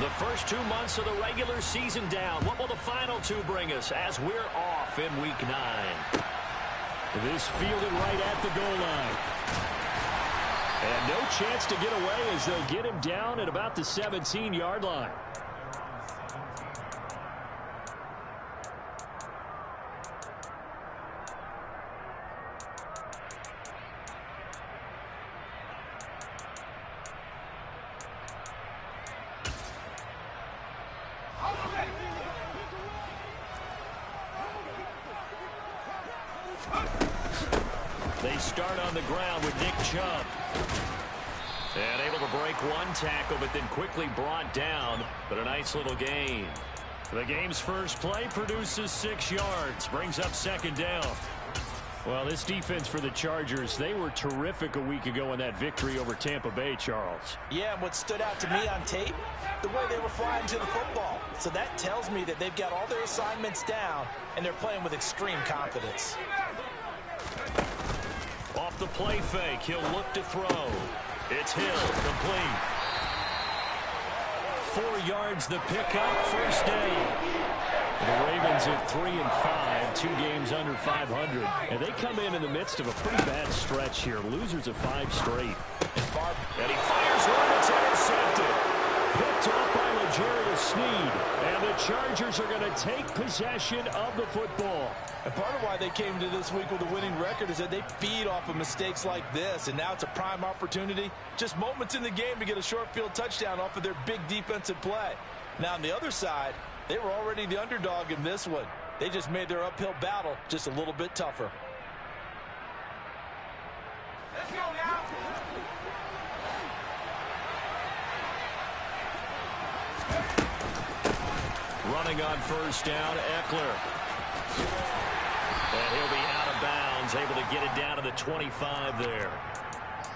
The first 2 months of the regular season down. What will the final two bring us as we're off in Week 9? This fielded right at the goal line. And no chance to get away as they'll get him down at about the 17-yard line. They start on the ground with Nick Chubb. And able to break one tackle, but then quickly brought down. But a nice little gain. The game's first play produces 6 yards. Brings up second down. Well, this defense for the Chargers, they were terrific a week ago in that victory over Tampa Bay, Charles. Yeah, and what stood out to me on tape, the way they were flying to the football. So that tells me that they've got all their assignments down, and they're playing with extreme confidence. Off the play fake, he'll look to throw. It's Hill, complete. 4 yards the pickup, first down. The Ravens at 3-5, 2 games under 500. And they come in the midst of a pretty bad stretch here. Losers of 5 straight. And he fires one that's intercepted. Picked off by L'Jarius Sneed. And the Chargers are going to take possession of the football. And part of why they came to this week with a winning record is that they feed off of mistakes like this. And now it's a prime opportunity. Just moments in the game to get a short field touchdown off of their big defensive play. Now on the other side, they were already the underdog in this one. They just made their uphill battle just a little bit tougher. Let's go now. Running on first down, Eckler. And he'll be out of bounds, able to get it down to the 25 there.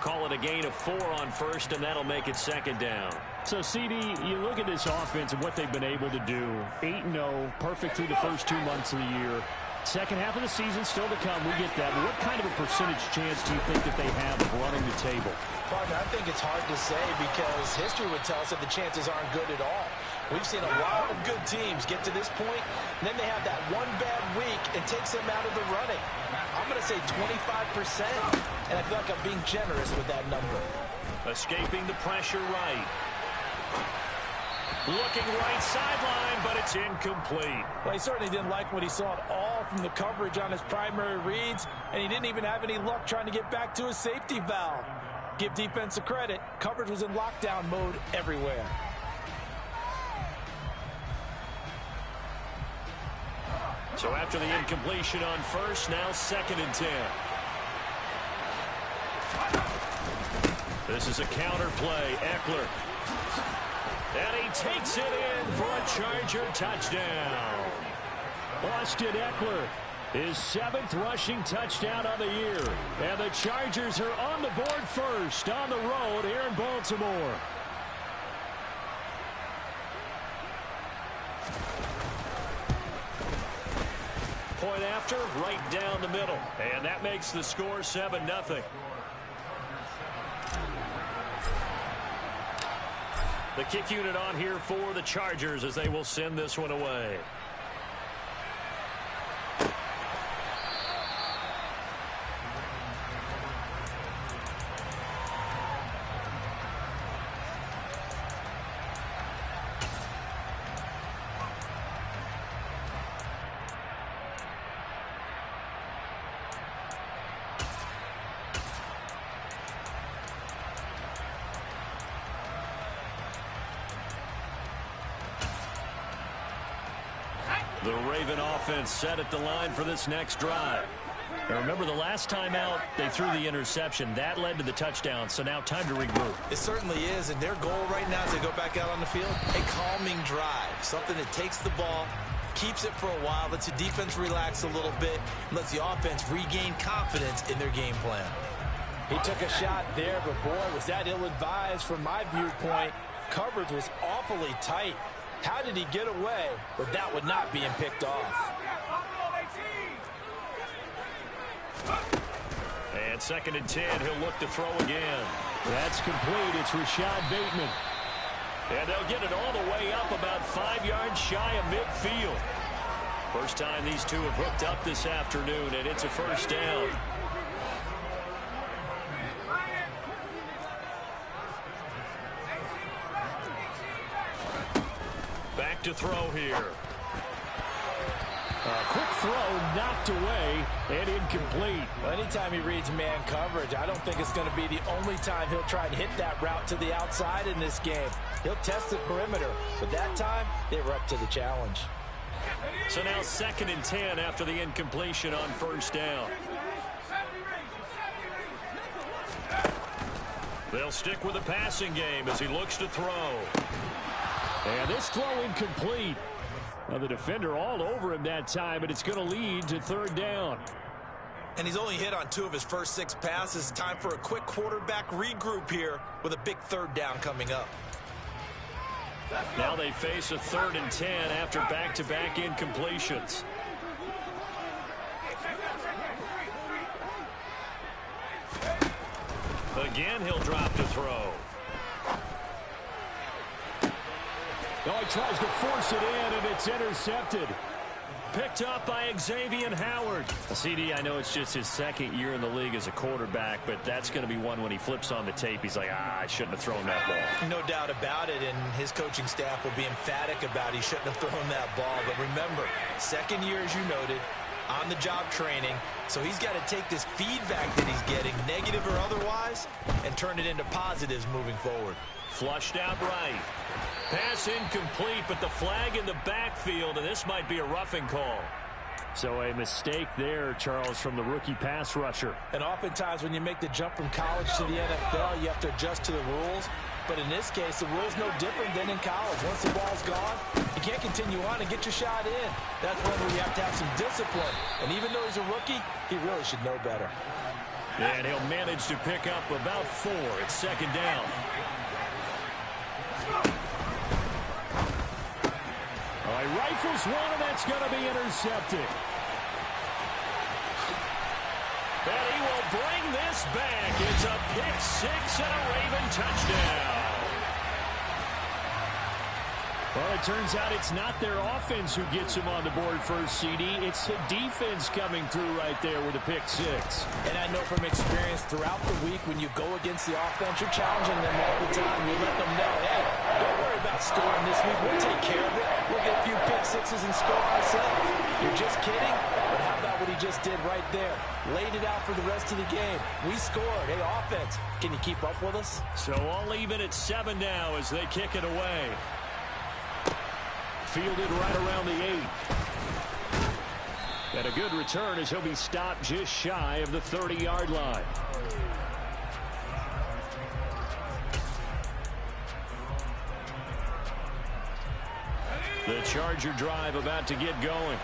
Call it a gain of 4 on first, and that'll make it second down. So, CD, you look at this offense and what they've been able to do. 8-0, perfect through the first 2 months of the year. Second half of the season still to come. We get that. But what kind of a percentage chance do you think that they have of running the table? Partner, I think it's hard to say because history would tell us that the chances aren't good at all. We've seen a lot of good teams get to this point, and then they have that one bad week and takes them out of the running. I'm going to say 25%, and I feel like I'm being generous with that number. Escaping the pressure right. Looking right sideline, but it's incomplete. Well, he certainly didn't like what he saw at all from the coverage on his primary reads, and he didn't even have any luck trying to get back to his safety valve. Give defense a credit. Coverage was in lockdown mode everywhere. So after the incompletion on first, now 2nd and 10. This is a counter play. Eckler. And he takes it in for a Charger touchdown. Austin Eckler, his 7th rushing touchdown of the year. And the Chargers are on the board first on the road here in Baltimore. Point after, right down the middle. And that makes the score 7-0. The kick unit on here for the Chargers as they will send this one away. The Raven offense set at the line for this next drive. Now remember, the last time out, they threw the interception. That led to the touchdown, so now time to regroup. It certainly is, and their goal right now as they go back out on the field, a calming drive. Something that takes the ball, keeps it for a while, lets the defense relax a little bit, and lets the offense regain confidence in their game plan. He took a shot there, but boy, was that ill-advised from my viewpoint. Coverage was awfully tight. How did he get away with that one not being picked off? And 2nd and 10, he'll look to throw again. That's complete. It's Rashad Bateman. And they'll get it all the way up about 5 yards shy of midfield. First time these two have hooked up this afternoon, and it's a first down. Back to throw here. Quick throw knocked away and incomplete. Well, anytime he reads man coverage, I don't think it's going to be the only time he'll try and hit that route to the outside in this game. He'll test the perimeter, but that time they were up to the challenge. So now 2nd and 10 after the incompletion on first down. They'll stick with the passing game as he looks to throw. And this throw incomplete. Now the defender all over him that time, but it's going to lead to 3rd down. And he's only hit on 2 of his first 6 passes. Time for a quick quarterback regroup here with a big 3rd down coming up. Now they face a 3rd and 10 after back-to-back incompletions. Again, he'll drop to throw. Oh, he tries to force it in, and it's intercepted. Picked up by Xavier Howard. CD, I know it's just his 2nd year in the league as a quarterback, but that's going to be one when he flips on the tape. He's like, I shouldn't have thrown that ball. No doubt about it, and his coaching staff will be emphatic about he shouldn't have thrown that ball. But remember, 2nd year, as you noted, on-the-job training. So he's got to take this feedback that he's getting, negative or otherwise, and turn it into positives moving forward. Flushed out right. Pass incomplete, but the flag in the backfield, and this might be a roughing call. So a mistake there, Charles, from the rookie pass rusher. And oftentimes when you make the jump from college to the NFL, you have to adjust to the rules. But in this case, the rule's no different than in college. Once the ball's gone, you can't continue on and get your shot in. That's when you have to have some discipline. And even though he's a rookie, he really should know better. And he'll manage to pick up about 4 at 2nd down. Rifles one, and that's going to be intercepted. And he will bring this back. It's a pick 6 and a Raven touchdown. Well, it turns out it's not their offense who gets him on the board first, CD. It's the defense coming through right there with a pick 6. And I know from experience throughout the week when you go against the offense, you're challenging them all the time. You let them know, hey, don't worry about scoring this week. We'll take care of it. We'll get a few pick 6s and score ourselves. You're just kidding? But how about what he just did right there? Laid it out for the rest of the game. We scored. Hey, offense, can you keep up with us? So all even at 7 now as they kick it away. Fielded right around the 8. And a good return as he'll be stopped just shy of the 30-yard line. The Charger drive about to get going.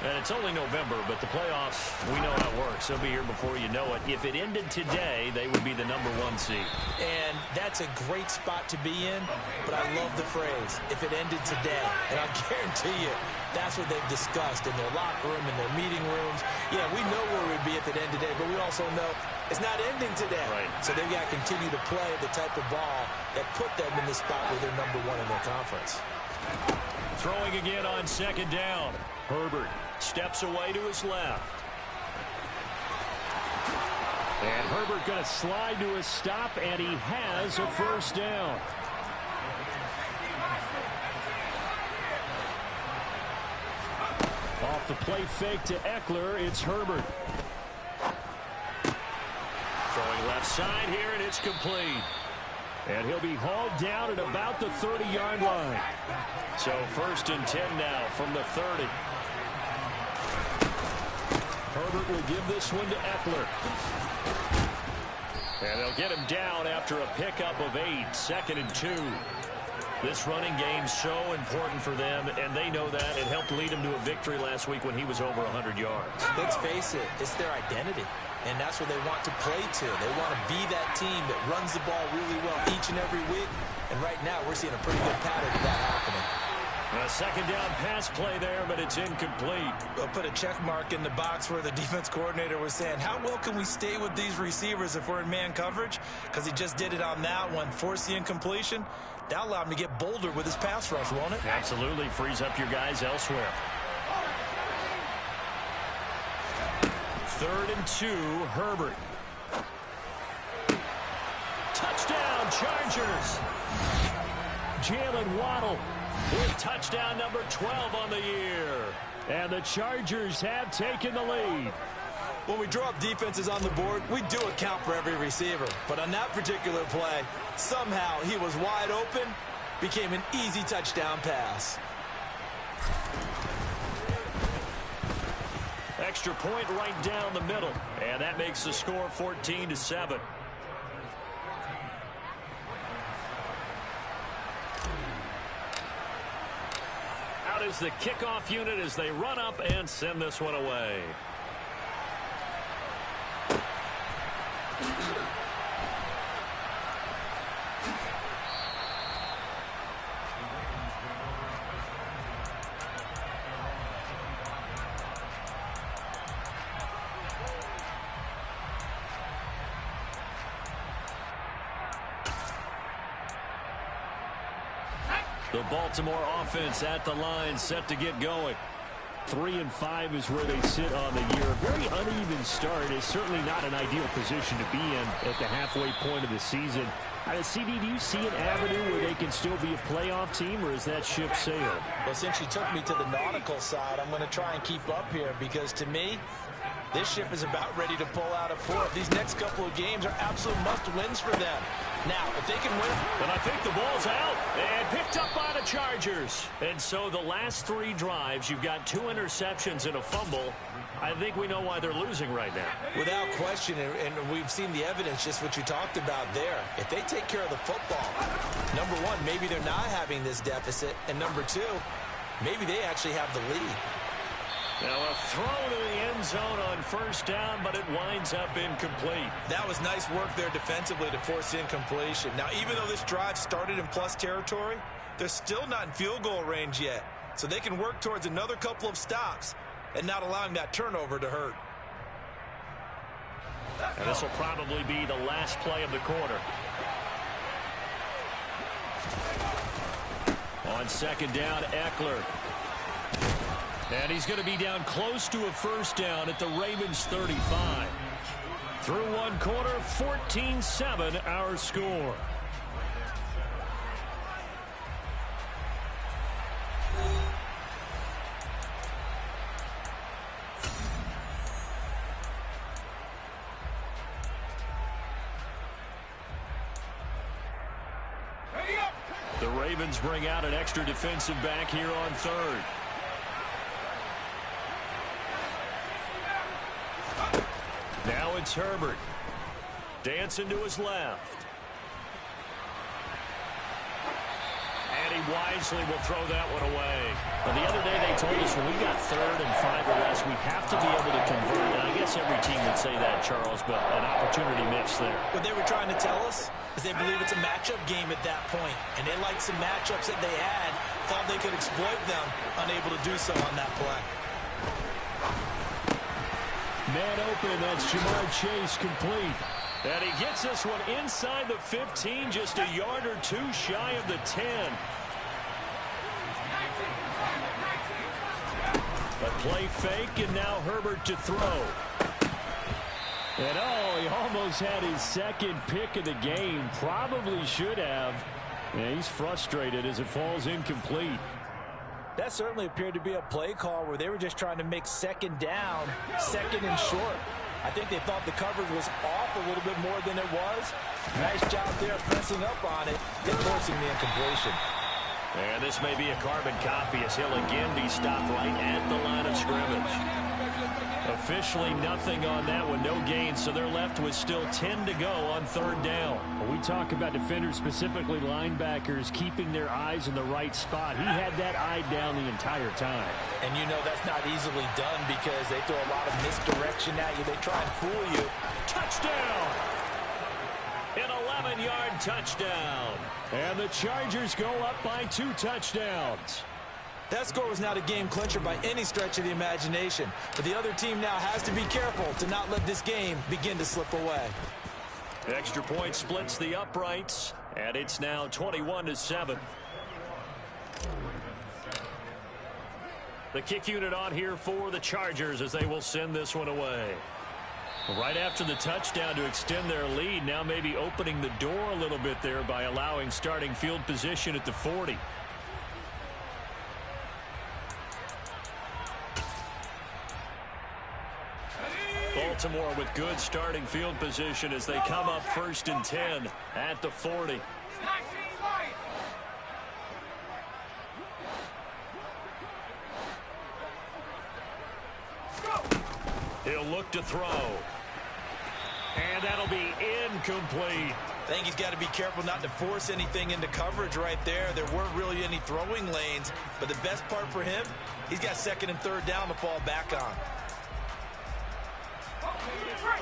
And it's only November, but the playoffs, we know how it works. They'll be here before you know it. If it ended today, they would be the #1 seed. And that's a great spot to be in, but I love the phrase, if it ended today. And I guarantee you, that's what they've discussed in their locker room, in their meeting rooms. Yeah, we know where we'd be if it ended today, but we also know it's not ending today. Right. So they've got to continue to play the type of ball that put them in the spot where they're #1 in their conference. Throwing again on 2nd down. Herbert steps away to his left. And Herbert going to slide to a stop, and he has a first down. Off the play fake to Eckler, it's Herbert. Throwing left side here, and it's complete. And he'll be hauled down at about the 30-yard line. So 1st and 10 now from the 30. Herbert will give this one to Eckler. And they'll get him down after a pickup of 8, 2nd and 2. This running game's so important for them, and they know that. It helped lead him to a victory last week when he was over 100 yards. Let's face it, it's their identity. And that's what they want to play to. They want to be that team that runs the ball really well each and every week. And right now, we're seeing a pretty good pattern of that happening. A second down pass play there, but it's incomplete. We'll put a check mark in the box where the defense coordinator was saying, how well can we stay with these receivers if we're in man coverage? Because he just did it on that one, forced the incompletion. That allowed him to get bolder with his pass rush, won't it? Absolutely. Frees up your guys elsewhere. 3rd and 2, Herbert. Touchdown, Chargers. Jalen Waddle with touchdown number 12 on the year. And the Chargers have taken the lead. When we draw up defenses on the board, we do account for every receiver. But on that particular play, somehow he was wide open, became an easy touchdown pass. Extra point right down the middle. And that makes the score 14-7. Out is the kickoff unit as they run up and send this one away. The Baltimore offense at the line, set to get going. 3-5 is where they sit on the year. A very uneven start. Is certainly not an ideal position to be in at the halfway point of the season. CD, do you see an avenue where they can still be a playoff team, or is that ship sailed? Well, since you took me to the nautical side, I'm going to try and keep up here because, to me, this ship is about ready to pull out of port. These next couple of games are absolute must-wins for them. Now, if they can win... And I think the ball's out and picked up by the Chargers. And so the last 3 drives, you've got 2 interceptions and a fumble. I think we know why they're losing right now. Without question, and we've seen the evidence, just what you talked about there. If they take care of the football, number one, maybe they're not having this deficit. And number 2, maybe they actually have the lead. Now a throw to the end zone on 1st down, but it winds up incomplete. That was nice work there defensively to force incompletion. Now, even though this drive started in plus territory, they're still not in field goal range yet. So they can work towards another couple of stops and not allowing that turnover to hurt. And this will probably be the last play of the quarter. On 2nd down, Eckler. And he's going to be down close to a 1st down at the Ravens 35. Through 1 quarter, 14-7 our score. The Ravens bring out an extra defensive back here on 3rd. Now it's Herbert. Dancing to his left. And he wisely will throw that one away. Well, the other day they told us when we got 3rd and 5 or less, we have to be able to convert. And I guess every team would say that, Charles, but an opportunity missed there. What they were trying to tell us is they believe it's a matchup game at that point. And they liked some matchups that they had, thought they could exploit them, unable to do so on that play. Man open, that's Jamar Chase complete. And he gets this one inside the 15, just a yard or 2 shy of the 10. A play fake, and now Herbert to throw. And he almost had his 2nd pick of the game. Probably should have. And he's frustrated as it falls incomplete. That certainly appeared to be a play call where they were just trying to make 2nd down, 2nd and short. I think they thought the coverage was off a little bit more than it was. Nice job there pressing up on it and forcing the incompletion. And this may be a carbon copy as he'll again be stopped right at the line of scrimmage. Officially nothing on that one, no gain, so they're left with still 10 to go on 3rd down. When we talk about defenders, specifically linebackers, keeping their eyes in the right spot. He had that eye down the entire time. And you know that's not easily done because they throw a lot of misdirection at you. They try and fool you. Touchdown! An 11-yard touchdown. And the Chargers go up by 2 touchdowns. That score was not a game clincher by any stretch of the imagination. But the other team now has to be careful to not let this game begin to slip away. Extra point splits the uprights, and it's now 21-7. The kick unit on here for the Chargers as they will send this one away. Right after the touchdown to extend their lead, now maybe opening the door a little bit there by allowing starting field position at the 40. Baltimore with good starting field position as they come up 1st and 10 at the 40. He'll look to throw. And that'll be incomplete. I think he's got to be careful not to force anything into coverage right there. There weren't really any throwing lanes. But the best part for him, he's got 2nd and 3rd down to fall back on.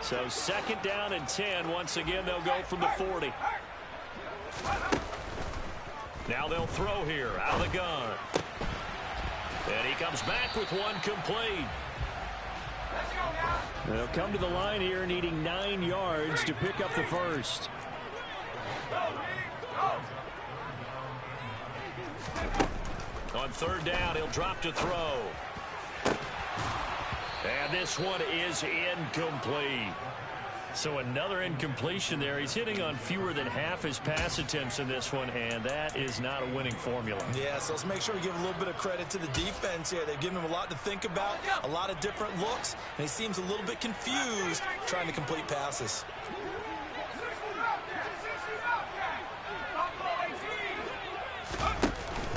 So 2nd down and 10. Once again, they'll go from the 40. Now they'll throw here out of the gun. And he comes back with one complete. They'll come to the line here needing 9 yards to pick up the first. On 3rd down, he'll drop to throw. And this one is incomplete. So another incompletion there. He's hitting on fewer than half his pass attempts in this one, and that is not a winning formula. Yeah, so let's make sure we give a little bit of credit to the defense here. They've given him a lot to think about, a lot of different looks, and he seems a little bit confused trying to complete passes.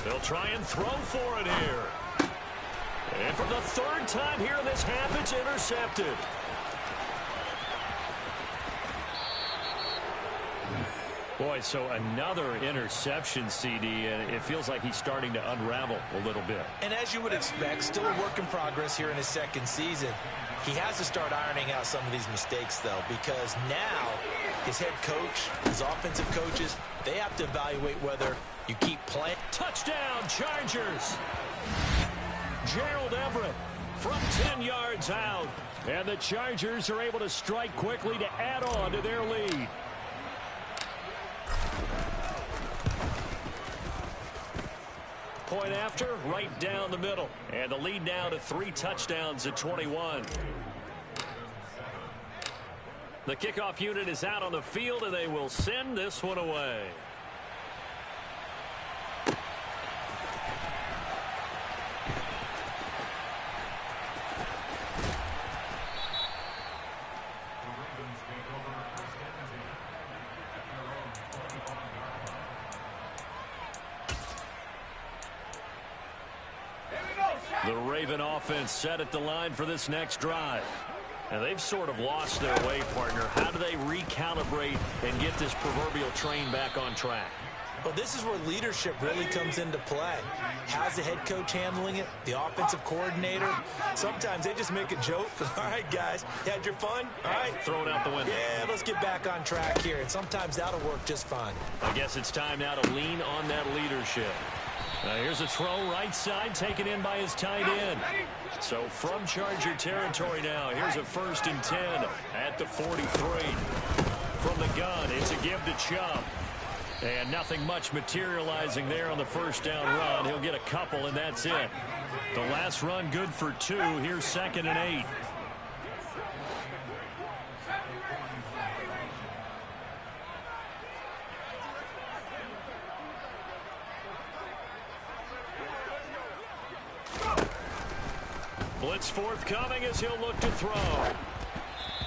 They'll try and throw for it here. And for the 3rd time here in this half, it's intercepted. Boy, so another interception, CD, and it feels like he's starting to unravel a little bit. And as you would expect, still a work in progress here in his 2nd season. He has to start ironing out some of these mistakes, though, because now his head coach, his offensive coaches, they have to evaluate whether you keep playing. Touchdown, Chargers! Gerald Everett from 10 yards out. And the Chargers are able to strike quickly to add on to their lead. Point after, right down the middle. And the lead now to 3 touchdowns at 21. The kickoff unit is out on the field, and they will send this one away. The Raven offense set at the line for this next drive. And they've sort of lost their way, partner. How do they recalibrate and get this proverbial train back on track? Well, this is where leadership really comes into play. How's the head coach handling it? The offensive coordinator? Sometimes they just make a joke. All right, guys, you had your fun? All right. Throw it out the window. Yeah, let's get back on track here. And sometimes that'll work just fine. I guess it's time now to lean on that leadership. Here's a throw right side taken in by his tight end. So from Charger territory now, here's a 1st and 10 at the 43. From the gun, it's a give to Chubb. And nothing much materializing there on the 1st down run. He'll get a couple, and that's it. The last run good for 2. Here's 2nd and 8. Blitz forthcoming as he'll look to throw.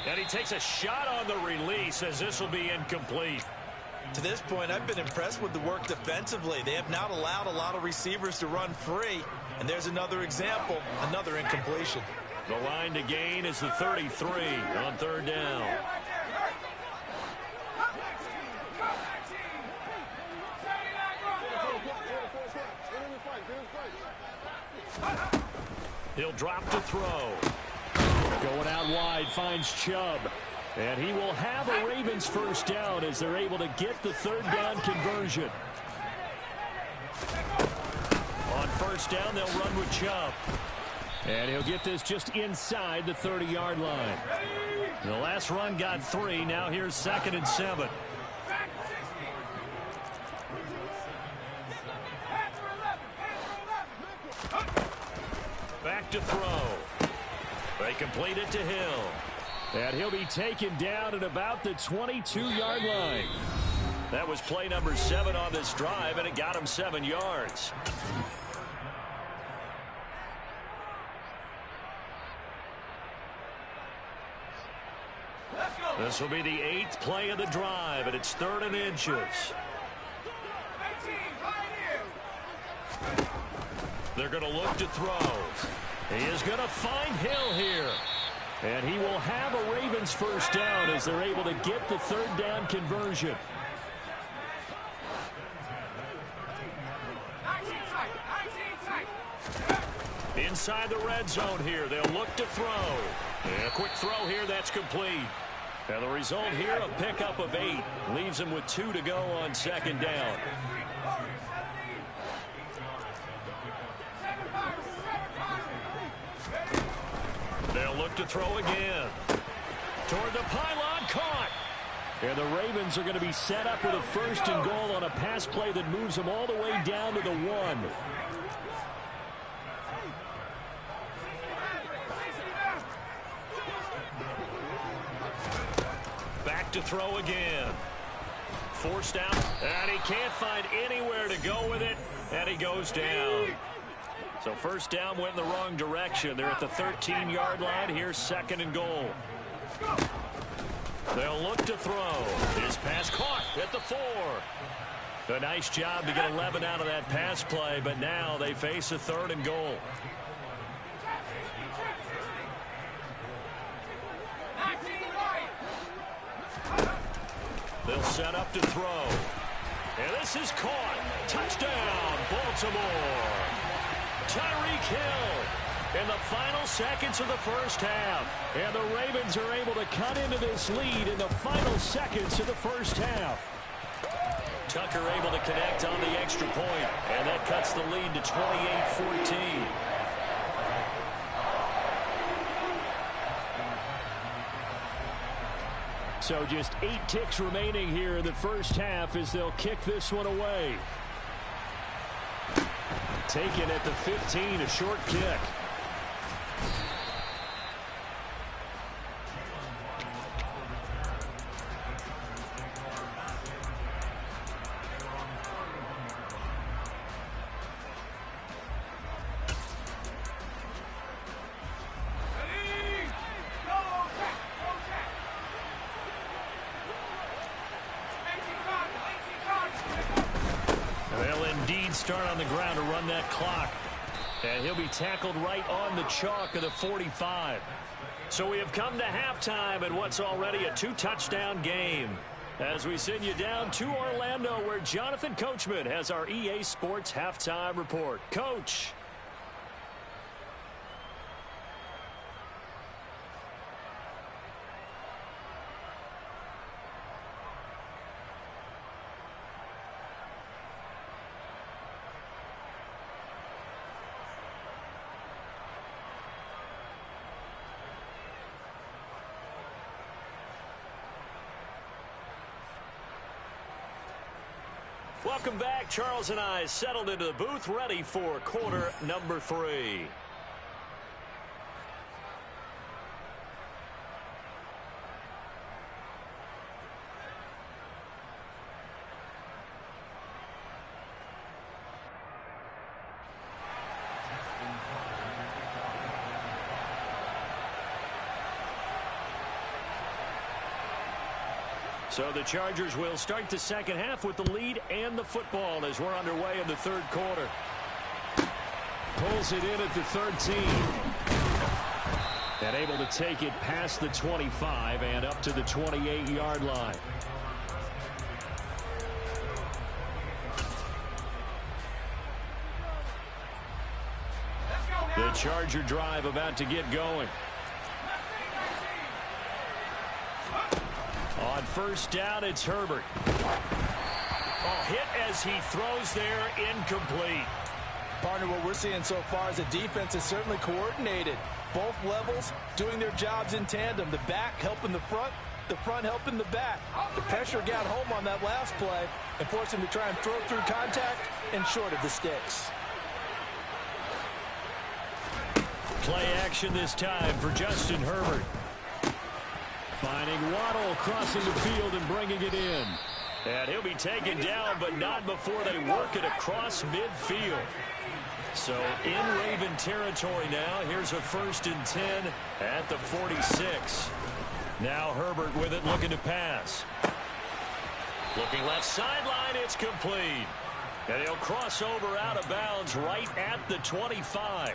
And he takes a shot on the release as this will be incomplete. To this point, I've been impressed with the work defensively. They have not allowed a lot of receivers to run free. And there's another example, another incompletion. The line to gain is the 33 on 3rd down. He'll drop to throw. Going out wide, finds Chubb. And he will have a Ravens 1st down as they're able to get the 3rd down conversion. On 1st first down, they'll run with Chubb. And he'll get this just inside the 30-yard line. The last run got 3. Now here's 2nd and 7. Back to throw. They complete it to Hill. And he'll be taken down at about the 22-yard line. That was play number 7 on this drive, and it got him 7 yards. This will be the 8th play of the drive, and it's 3rd and inches. They're going to look to throw. He is going to find Hill here. And he will have a Ravens first down as they're able to get the 3rd down conversion. Inside the red zone here. They'll look to throw. And a quick throw here. That's complete. And the result here, a pickup of 8. Leaves him with 2 to go on 2nd down. They'll look to throw again. Toward the pylon, caught. And the Ravens are going to be set up with a 1st and goal on a pass play that moves them all the way down to the 1. Back to throw again. Forced out, and he can't find anywhere to go with it, and he goes down. So first down went in the wrong direction. They're at the 13-yard line. Here's 2nd and goal. They'll look to throw. His pass caught at the 4. A nice job to get 11 out of that pass play, but now they face a 3rd and goal. They'll set up to throw. And this is caught. Touchdown, Baltimore. Tyreek Hill in the final seconds of the first half. And the Ravens are able to cut into this lead in the final seconds of the first half. Tucker able to connect on the extra point, and that cuts the lead to 28-14. So just 8 ticks remaining here in the first half as they'll kick this one away. Taken at the 15, a short kick. Start on the ground to run that clock. And he'll be tackled right on the chalk of the 45. So we have come to halftime in what's already a 2-touchdown game. As we send you down to Orlando, where Jonathan Coachman has our EA Sports halftime report. Coach. Welcome back. Charles and I settled into the booth, ready for quarter number 3. So the Chargers will start the second half with the lead and the football as we're underway in the third quarter. Pulls it in at the 13. And able to take it past the 25 and up to the 28-yard line. The Charger drive about to get going. On first down, it's Herbert. Oh, hit as he throws there, incomplete. Partner, what we're seeing so far is the defense is certainly coordinated. Both levels doing their jobs in tandem. The back helping the front helping the back. The pressure got home on that last play and forced him to try and throw through contact and short of the sticks. Play action this time for Justin Herbert. Finding Waddle crossing the field and bringing it in. And he'll be taken down, but not before they work it across midfield. So in Raven territory now. Here's a 1st and 10 at the 46. Now Herbert with it, looking to pass. Looking left sideline, it's complete. And he'll cross over out of bounds right at the 25.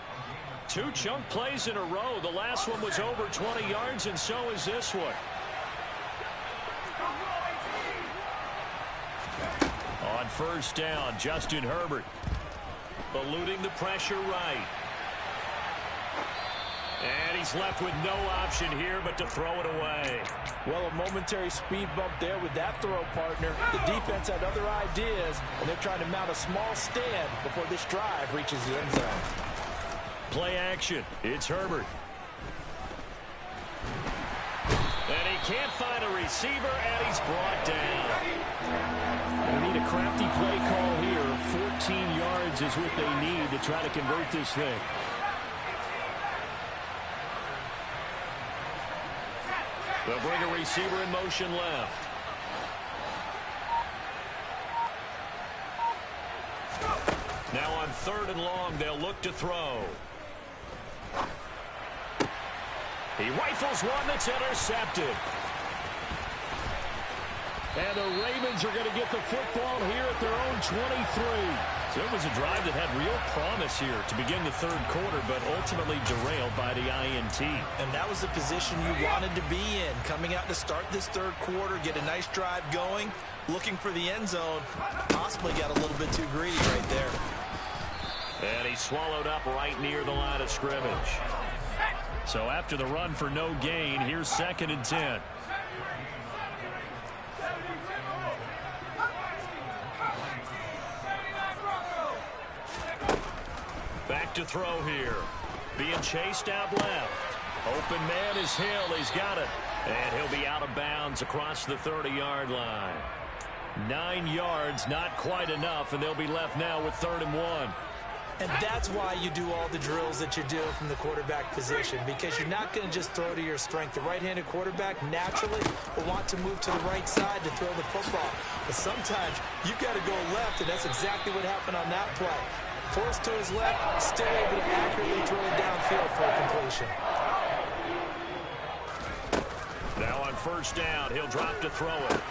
2 chunk plays in a row. The last one was over 20 yards, and so is this one. On 1st down, Justin Herbert eluding the pressure right. And he's left with no option here but to throw it away. Well, a momentary speed bump there with that throw, partner. The defense had other ideas, and they're trying to mount a small stand before this drive reaches the end zone. Play action. It's Herbert. And he can't find a receiver, and he's brought down. They need a crafty play call here. 14 yards is what they need to try to convert this thing. They'll bring a receiver in motion left. Now on 3rd and long, they'll look to throw. He rifles one that's intercepted. And the Ravens are going to get the football here at their own 23. So it was a drive that had real promise here to begin the 3rd quarter, but ultimately derailed by the INT. And that was the position you wanted to be in. Coming out to start this 3rd quarter, get a nice drive going, looking for the end zone. Possibly got a little bit too greedy right there. And he's swallowed up right near the line of scrimmage. So after the run for no gain, here's 2nd and 10. Back to throw here. Being chased out left. Open man is Hill. He's got it. And he'll be out of bounds across the 30-yard line. 9 yards, not quite enough, and they'll be left now with 3rd and 1. And that's why you do all the drills that you do from the quarterback position, because you're not going to just throw to your strength. The right-handed quarterback naturally will want to move to the right side to throw the football. But sometimes you've got to go left, and that's exactly what happened on that play. Forced to his left, still able to accurately throw it downfield for a completion. Now on 1st down, he'll drop to throw it.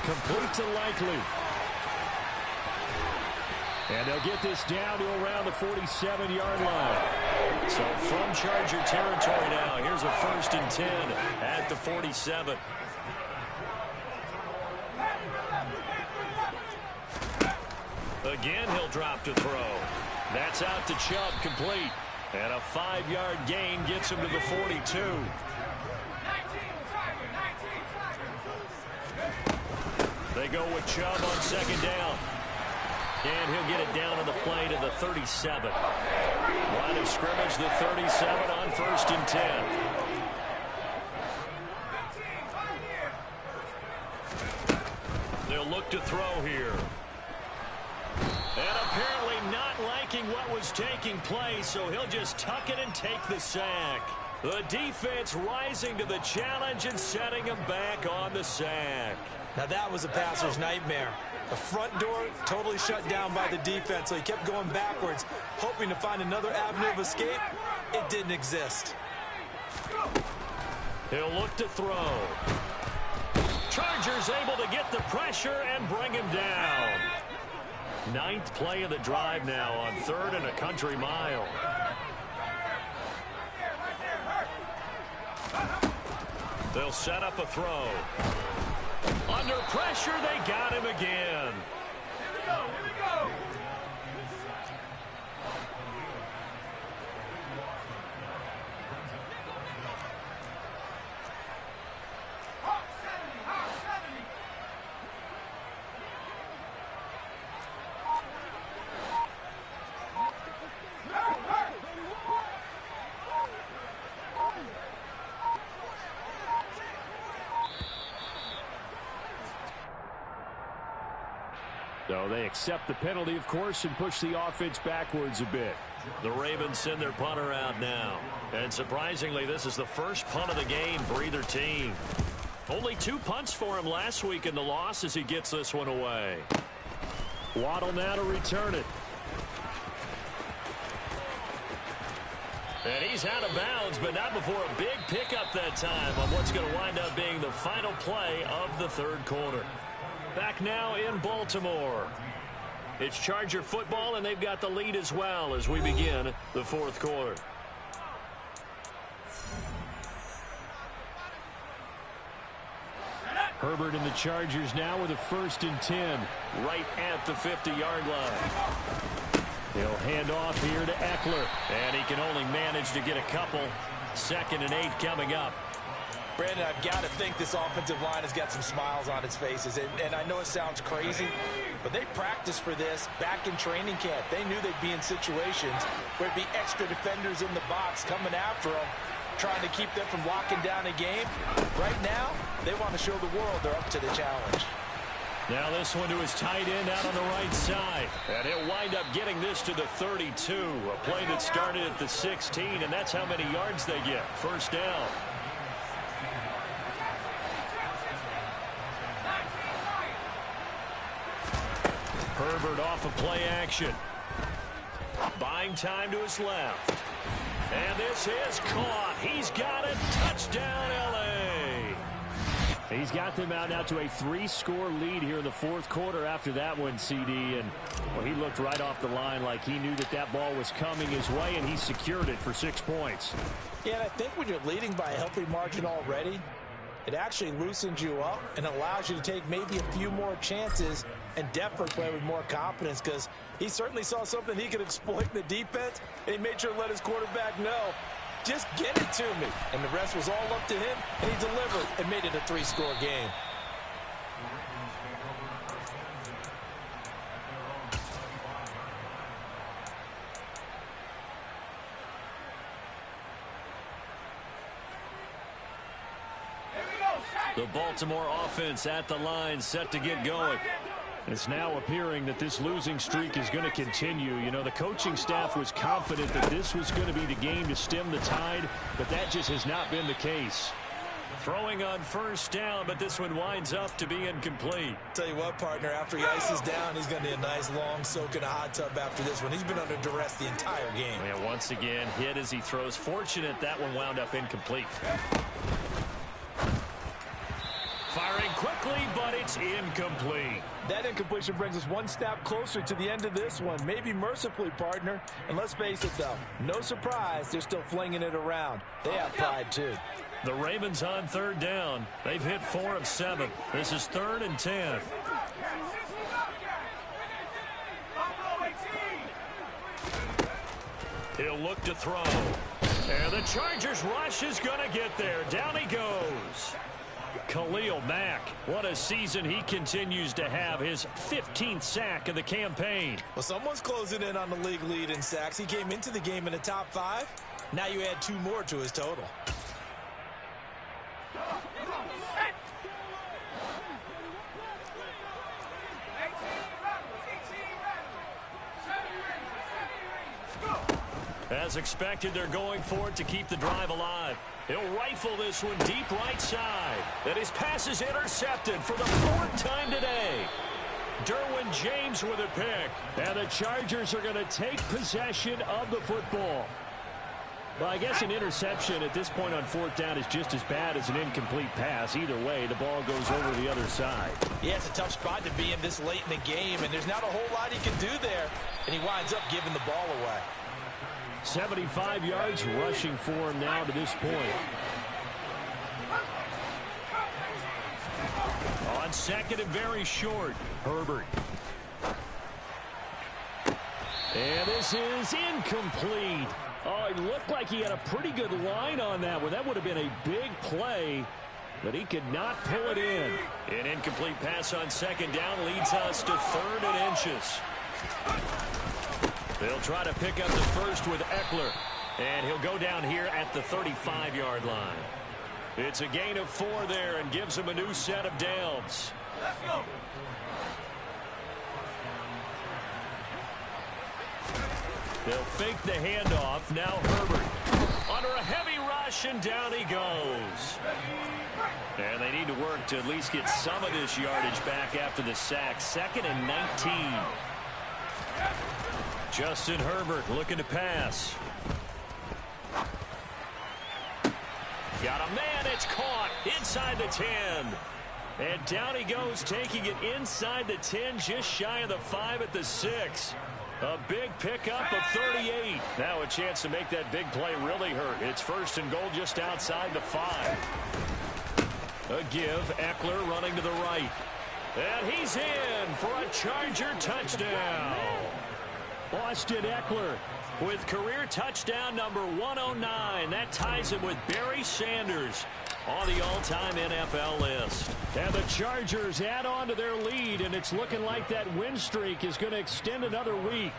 Complete to Likely. And they'll get this down to around the 47-yard line. So from Charger territory now, here's a 1st and 10 at the 47. Again, he'll drop to throw. That's out to Chubb, complete. And a 5-yard gain gets him to the 42. They go with Chubb on 2nd down. And he'll get it down on the play to the 37. Line of scrimmage, the 37 on 1st and 10. They'll look to throw here. And apparently not liking what was taking place, so he'll just tuck it and take the sack. The defense rising to the challenge and setting him back on the sack. Now that was a passer's nightmare. The front door totally shut down by the defense, so he kept going backwards, hoping to find another avenue of escape. It didn't exist. He'll look to throw. Chargers able to get the pressure and bring him down. 9th play of the drive now on 3rd and a country mile. They'll set up a throw. Under pressure, they got him again. Here we go. Hawk 70, Hawk 70. So they accept the penalty, of course, and push the offense backwards a bit. The Ravens send their punter out now. And surprisingly, this is the first punt of the game for either team. Only 2 punts for him last week in the loss as he gets this one away. Waddle now to return it. And he's out of bounds, but not before a big pickup that time on what's going to wind up being the final play of the third quarter. Back now in Baltimore. It's Charger football, and they've got the lead as well as we begin the fourth quarter. Herbert and the Chargers now with a 1st and 10. Right at the 50-yard line. He'll hand off here to Eckler. And he can only manage to get a couple. 2nd and 8 coming up. Brandon, I've got to think this offensive line has got some smiles on its faces. And I know it sounds crazy, but they practiced for this back in training camp. They knew they'd be in situations where it'd be extra defenders in the box coming after them, trying to keep them from locking down a game. Right now, they want to show the world they're up to the challenge. Now this one to his tight end out on the right side. And he'll wind up getting this to the 32. A play that started at the 16, and that's how many yards they get. 1st down. Herbert off of play action. Buying time to his left. And this is caught. He's got it. Touchdown, L.A. He's got them out now to a 3-score lead here in the fourth quarter after that one, CD. And well, he looked right off the line like he knew that that ball was coming his way, and he secured it for 6 points. Yeah, and I think when you're leading by a healthy margin already, it actually loosens you up and allows you to take maybe a few more chances and definitely play with more confidence, because he certainly saw something he could exploit in the defense, and he made sure to let his quarterback know, just get it to me. And the rest was all up to him, and he delivered and made it a 3-score game. The Baltimore offense at the line, set to get going. It's now appearing that this losing streak is going to continue. You know, the coaching staff was confident that this was going to be the game to stem the tide, but that just has not been the case. Throwing on 1st down, but this one winds up to be incomplete. Tell you what, partner, after he ices down, he's going to need a nice long soak in a hot tub after this one. He's been under duress the entire game. And once again, hit as he throws. Fortunate that one wound up incomplete. Firing quickly, but it's incomplete. That incompletion brings us one step closer to the end of this one. Maybe mercifully, partner. And let's face it, though, no surprise, they're still flinging it around. They have pride, too. The Ravens on 3rd down. They've hit 4 of 7. This is 3rd and 10. He'll look to throw. And the Chargers rush is going to get there. Down he goes. Khalil Mack, what a season he continues to have, his 15th sack of the campaign. Well, someone's closing in on the league lead in sacks. He came into the game in the top 5. Now you add 2 more to his total. As expected, they're going for it to keep the drive alive. He'll rifle this one deep right side. And his pass is intercepted for the 4th time today. Derwin James with a pick. And the Chargers are going to take possession of the football. Well, I guess an interception at this point on 4th down is just as bad as an incomplete pass. Either way, the ball goes over the other side. Yeah, it's a tough spot to be in this late in the game, and there's not a whole lot he can do there. And he winds up giving the ball away. 75 yards rushing for him now to this point. On 2nd and very short, Herbert. And this is incomplete. Oh, it looked like he had a pretty good line on that one. That would have been a big play, but he could not pull it in. An incomplete pass on 2nd down leads us to 3rd and inches. They'll try to pick up the first with Eckler, and he'll go down here at the 35-yard line. It's a gain of 4 there and gives him a new set of downs. Let's go. They'll fake the handoff. Now Herbert under a heavy rush, and down he goes. And they need to work to at least get some of this yardage back after the sack. 2nd and 19. Justin Herbert looking to pass. Got a man, it's caught inside the 10. And down he goes, taking it inside the 10, just shy of the 5 at the 6. A big pickup of 38. Now a chance to make that big play really hurt. It's 1st and goal just outside the 5. A give, Eckler running to the right. And he's in for a Charger touchdown. Austin Eckler with career touchdown number 109. That ties him with Barry Sanders on the all-time NFL list. And the Chargers add on to their lead, and it's looking like that win streak is going to extend another week.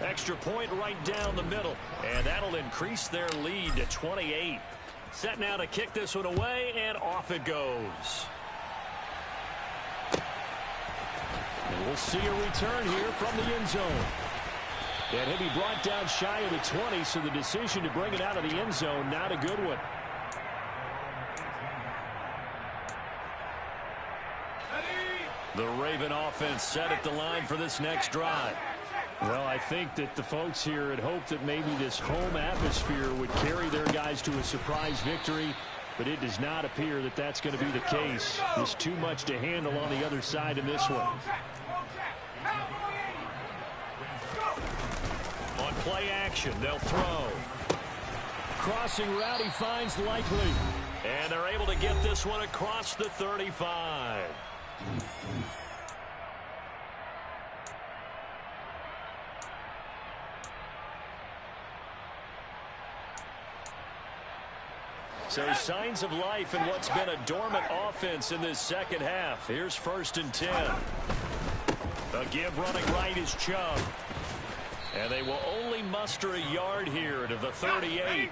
Extra point right down the middle, and that'll increase their lead to 28. Set now to kick this one away, and off it goes. And we'll see a return here from the end zone. And he'll be brought down shy of the 20, so the decision to bring it out of the end zone, not a good one. The Raven offense set at the line for this next drive. Well, I think that the folks here had hoped that maybe this home atmosphere would carry their guys to a surprise victory, but it does not appear that that's going to be the case. There's too much to handle on the other side in this one. On play action, they'll throw. Crossing route, he finds Likely. And they're able to get this one across the 35. So signs of life in what's been a dormant offense in this second half. Here's 1st and 10. A give running right is Chubb. And they will only muster a yard here to the 38.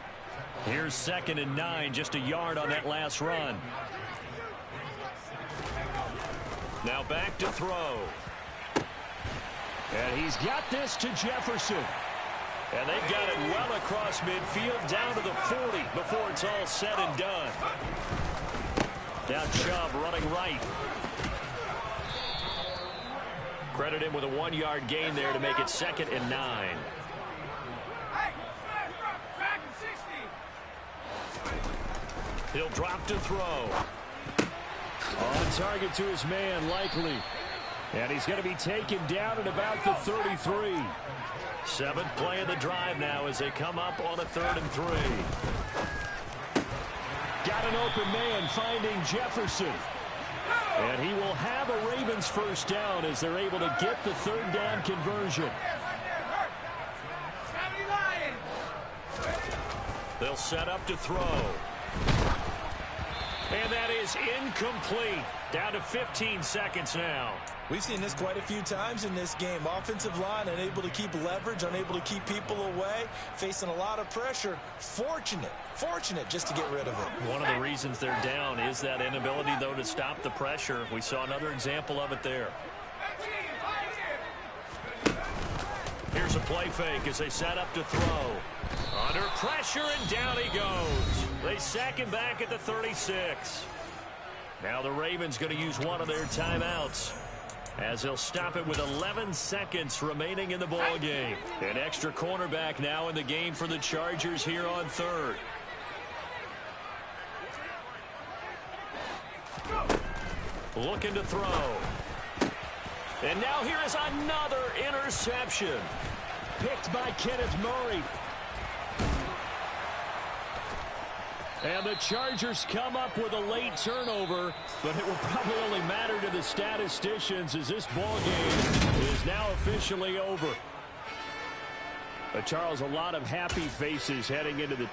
Here's 2nd and 9, just a yard on that last run. Now back to throw. And he's got this to Jefferson. And they've got it well across midfield down to the 40 before it's all said and done. Now Chubb running right. Credit him with a 1-yard gain there to make it 2nd and 9. He'll drop to throw. On target to his man, Likely. And he's going to be taken down at about the 33. 7th play of the drive now as they come up on a 3rd and 3. Got an open man finding Jefferson. And he will have a Ravens 1st down as they're able to get the 3rd down conversion. They'll set up to throw. And that is incomplete. Down to 15 seconds now. We've seen this quite a few times in this game. Offensive line unable to keep leverage, unable to keep people away, facing a lot of pressure. Fortunate just to get rid of it. One of the reasons they're down is that inability, though, to stop the pressure. We saw another example of it there. Here's a play fake as they set up to throw. Under pressure, and down he goes. They sack him back at the 36. Now the Ravens going to use one of their timeouts as they'll stop it with 11 seconds remaining in the ball game. An extra cornerback now in the game for the Chargers here on 3rd. Looking to throw. And now here is another interception. Picked by Kenneth Murray. And the Chargers come up with a late turnover, but it will probably only matter to the statisticians as this ball game is now officially over. But Charles, a lot of happy faces heading into the